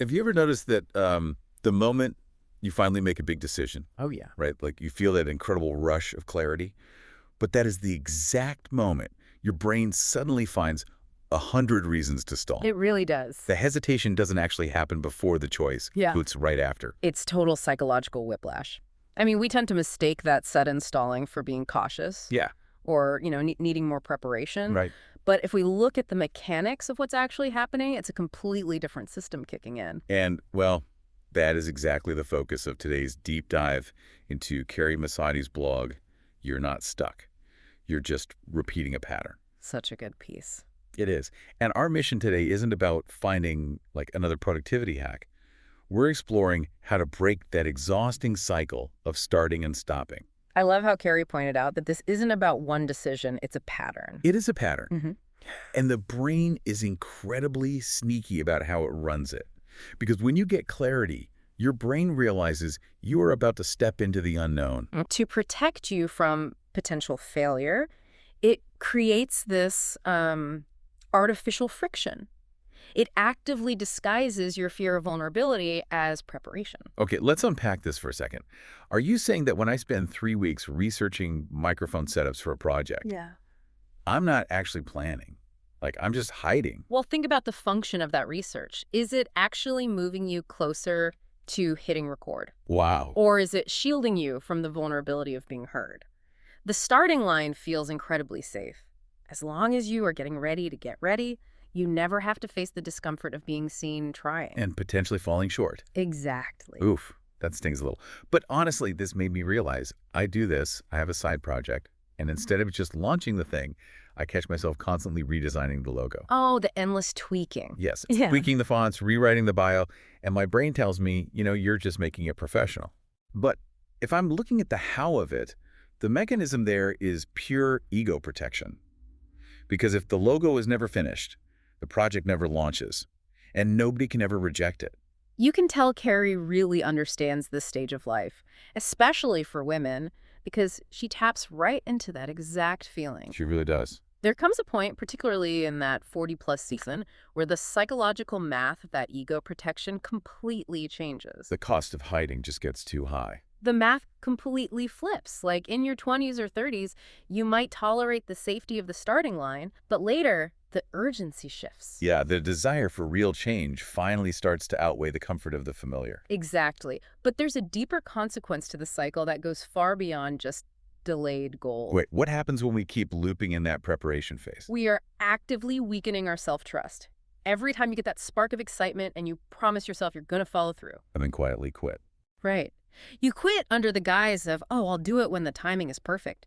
Have you ever noticed that the moment you finally make a big decision, Oh, yeah. right? Like you feel that incredible rush of clarity, but that is the exact moment your brain suddenly finds 100 reasons to stall. It really does. The hesitation doesn't actually happen before the choice. Yeah. It's right after. It's total psychological whiplash. I mean, we tend to mistake that sudden stalling for being cautious Yeah. or, needing more preparation. Right. But if we look at the mechanics of what's actually happening, it's a completely different system kicking in. And, well, that is exactly the focus of today's deep dive into Carrie Masadi's blog, You're Not Stuck. You're just repeating a pattern. Such a good piece. It is. And our mission today isn't about finding, like, another productivity hack. We're exploring how to break that exhausting cycle of starting and stopping. I love how Carrie pointed out that this isn't about one decision, it's a pattern. It is a pattern. Mm-hmm. And the brain is incredibly sneaky about how it runs it. Because when you get clarity, your brain realizes you are about to step into the unknown. To protect you from potential failure, it creates this artificial friction. It actively disguises your fear of vulnerability as preparation. Okay, let's unpack this for a second. Are you saying that when I spend 3 weeks researching microphone setups for a project, Yeah. I'm not actually planning? Like, I'm just hiding? Well, think about the function of that research. Is it actually moving you closer to hitting record? Wow. Or is it shielding you from the vulnerability of being heard? The starting line feels incredibly safe. As long as you are getting ready to get ready, you never have to face the discomfort of being seen trying. And potentially falling short. Exactly. Oof, that stings a little. But honestly, this made me realize I do this, I have a side project, and instead of just launching the thing, I catch myself constantly redesigning the logo. Oh, the endless tweaking. Yes, Yeah. tweaking the fonts, rewriting the bio, and my brain tells me, you're just making it professional. But if I'm looking at the how of it, the mechanism there is pure ego protection. Because if the logo is never finished, the project never launches, and nobody can ever reject it. You can tell Carrie really understands this stage of life, especially for women, because she taps right into that exact feeling. She really does. There comes a point, particularly in that 40-plus season, where the psychological math of that ego protection completely changes. The cost of hiding just gets too high. The math completely flips. Like in your 20s or 30s, you might tolerate the safety of the starting line, but later, the urgency shifts. Yeah, the desire for real change finally starts to outweigh the comfort of the familiar. Exactly. But there's a deeper consequence to the cycle that goes far beyond just delayed goals. Wait, what happens when we keep looping in that preparation phase? We are actively weakening our self-trust. Every time you get that spark of excitement and you promise yourself you're going to follow through. And then quietly quit. Right. You quit under the guise of, oh, I'll do it when the timing is perfect.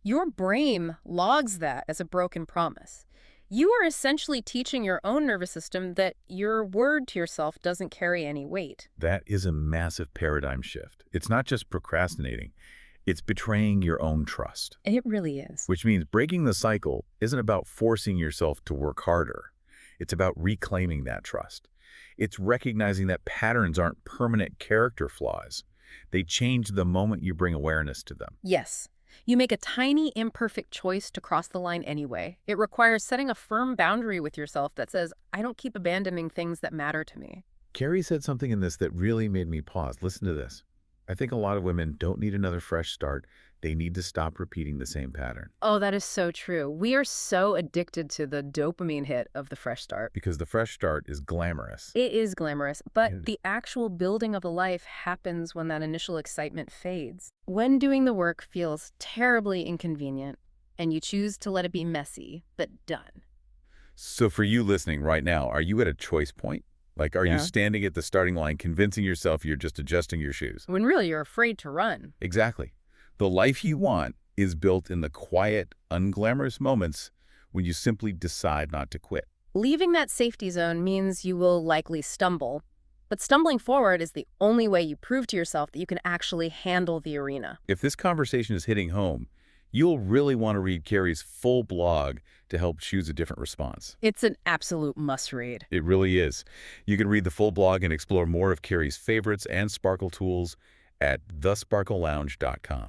Your brain logs that as a broken promise. You are essentially teaching your own nervous system that your word to yourself doesn't carry any weight. That is a massive paradigm shift. It's not just procrastinating. It's betraying your own trust. It really is. Which means breaking the cycle isn't about forcing yourself to work harder. It's about reclaiming that trust. It's recognizing that patterns aren't permanent character flaws. They change the moment you bring awareness to them. Yes. You make a tiny, imperfect choice to cross the line anyway. It requires setting a firm boundary with yourself that says, I don't keep abandoning things that matter to me. Carrie said something in this that really made me pause. Listen to this. I think a lot of women don't need another fresh start. They need to stop repeating the same pattern. Oh, that is so true. We are so addicted to the dopamine hit of the fresh start. Because the fresh start is glamorous. It is glamorous, but the actual building of the life happens when that initial excitement fades. When doing the work feels terribly inconvenient, and you choose to let it be messy, but done. So for you listening right now, are you at a choice point? Like, are you standing at the starting line, convincing yourself you're just adjusting your shoes? When really you're afraid to run. Exactly. The life you want is built in the quiet, unglamorous moments when you simply decide not to quit. Leaving that safety zone means you will likely stumble, but stumbling forward is the only way you prove to yourself that you can actually handle the arena. If this conversation is hitting home, you'll really want to read Carrie's full blog to help choose a different response. It's an absolute must-read. It really is. You can read the full blog and explore more of Carrie's favorites and Sparkle tools at thesparklelounge.com.